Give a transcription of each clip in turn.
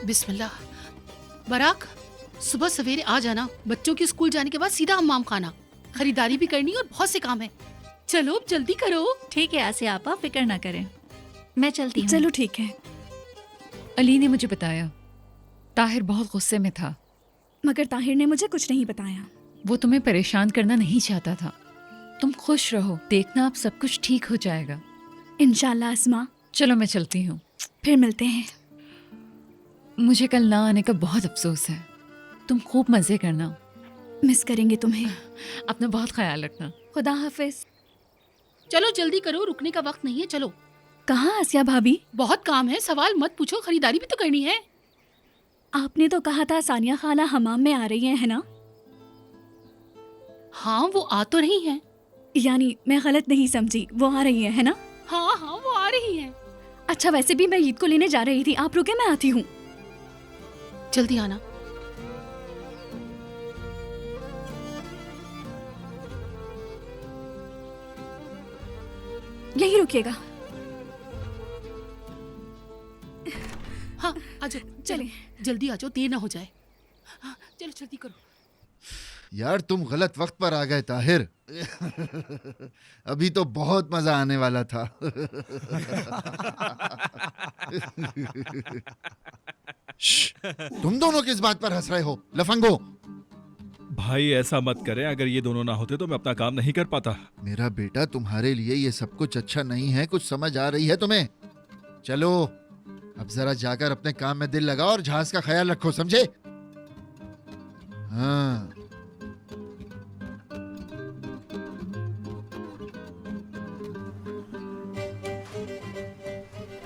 बिस्मिल्लाह। Barack, सुबह सवेरे आ जाना। बच्चों के स्कूल जाने के बाद सीधा हम्माम खाना। खरीदारी भी करनी और बहुत से काम है। चलो अब जल्दी करो। ठीक है आसिया आपा, फिक्र ना करें, मैं चलती हूँ। चलो ठीक है। अली ने मुझे बताया ताहिर बहुत गुस्से में था। मगर ताहिर ने मुझे कुछ नहीं बताया। वो तुम्हें परेशान करना नहीं चाहता था। तुम खुश रहो, देखना अब सब कुछ ठीक हो जाएगा। इंशाल्लाह अस्मा। चलो मैं चलती हूँ, फिर मिलते हैं। मुझे कल ना आने का बहुत अफसोस है। तुम खूब मजे करना। मिस करेंगे तुम्हें। अपना बहुत ख्याल रखना। खुदा हाफिज। चलो जल्दी करो, रुकने का वक्त नहीं है। चलो। कहाँ आसिया भाभी? बहुत काम है, सवाल मत पूछो, खरीदारी भी तो करनी है। आपने तो कहा था सानिया खाला हमाम में आ रही है ना? हाँ वो आ तो रही हैं। यानी मैं गलत नहीं समझी, वो आ रही है ना? हाँ हाँ वो आ रही हैं। अच्छा वैसे भी मैं ईद को लेने जा रही थी, आप रुके, मैं आती हूँ। जल्दी आना। यही रुकिएगा। हाँ आ जाओ, चलें। जल्दी आ जाओ, देर ना हो जाए। हाँ, चलो जल्दी करो। यार तुम गलत वक्त पर आ गए ताहिर। अभी तो बहुत मजा आने वाला था। तुम दोनों किस बात पर हंस रहे हो लफंगो? भाई ऐसा मत करें, अगर ये दोनों ना होते तो मैं अपना काम नहीं कर पाता। मेरा बेटा तुम्हारे लिए ये सब कुछ अच्छा नहीं है, कुछ समझ आ रही है तुम्हें? चलो अब जरा जाकर अपने काम में दिल लगाओ और जहाज का ख्याल रखो, समझे? हाँ।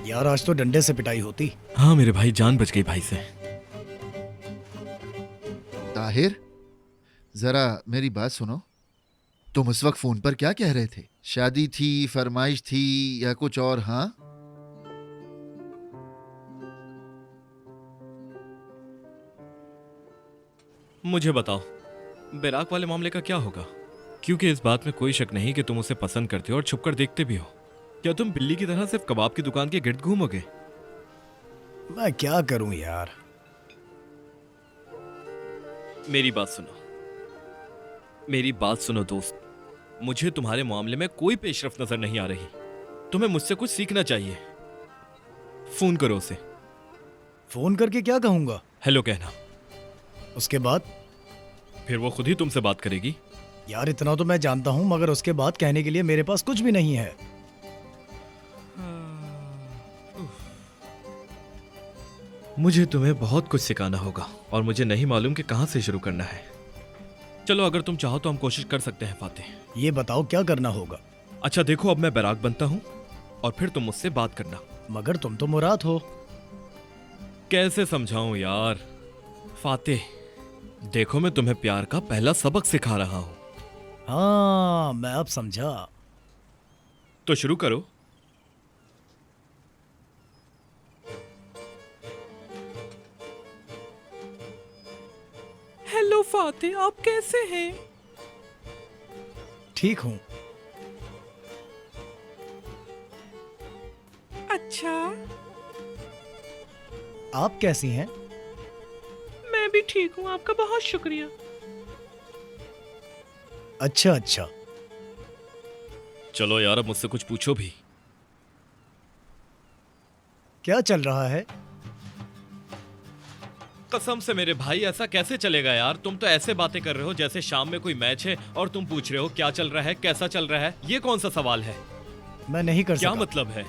यार आज तो डंडे से पिटाई होती। हाँ मेरे भाई, जान बच गई भाई से। ताहिर जरा मेरी बात सुनो। तुम उस वक्त फोन पर क्या कह रहे थे? शादी थी, फरमाइश थी या कुछ और? हाँ मुझे बताओ, बेराक वाले मामले का क्या होगा? क्योंकि इस बात में कोई शक नहीं कि तुम उसे पसंद करते हो और छुपकर देखते भी हो। क्या तुम बिल्ली की तरह सिर्फ कबाब की दुकान के गिर्द घूमोगे? मैं क्या करूं यार। मेरी बात सुनो, मेरी बात सुनो दोस्त। मुझे तुम्हारे मामले में कोई पेशरफ नजर नहीं आ रही। तुम्हें मुझसे कुछ सीखना चाहिए। फोन करो उसे। फोन करके क्या कहूंगा? हेलो कहना। उसके बाद? फिर वो खुद ही तुमसे बात करेगी। यार इतना तो मैं जानता हूं, मगर उसके बाद कहने के लिए मेरे पास कुछ भी नहीं है। मुझे तुम्हें बहुत कुछ सिखाना होगा और मुझे नहीं मालूम कि कहां से शुरू करना है। चलो अगर तुम चाहो तो हम कोशिश कर सकते हैं फातिह। ये बताओ क्या करना होगा? अच्छा देखो, अब मैं बैराक बनता हूं और फिर तुम मुझसे बात करना। मगर तुम तो मुराद हो। कैसे समझाऊं यार फातिह, देखो मैं तुम्हें प्यार का पहला सबक सिखा रहा हूं। हाँ मैं अब समझा। तो शुरू करो। हेलो फातिह, आप कैसे हैं? ठीक हूं। अच्छा, आप कैसी हैं? मैं भी ठीक हूँ, आपका बहुत शुक्रिया। अच्छा अच्छा। चलो यार अब मुझसे कुछ पूछो भी। क्या चल रहा है? कसम से मेरे भाई, ऐसा कैसे चलेगा यार? तुम तो ऐसे बातें कर रहे हो जैसे शाम में कोई मैच है और तुम पूछ रहे हो क्या चल रहा है, कैसा चल रहा है। ये कौन सा सवाल है? मैं नहीं कर क्या सका। मतलब है?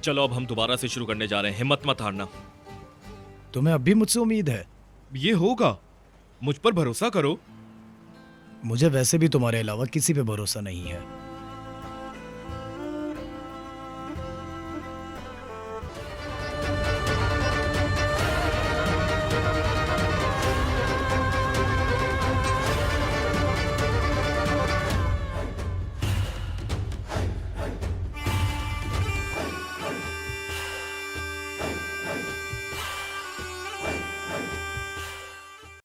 चलो अब हम दोबारा से शुरू करने जा रहे हैं, हिम्मत मत हारना। तुम्हें अब भी मुझसे उम्मीद है? ये होगा, मुझ पर भरोसा करो। मुझे वैसे भी तुम्हारे अलावा किसी पे भरोसा नहीं है।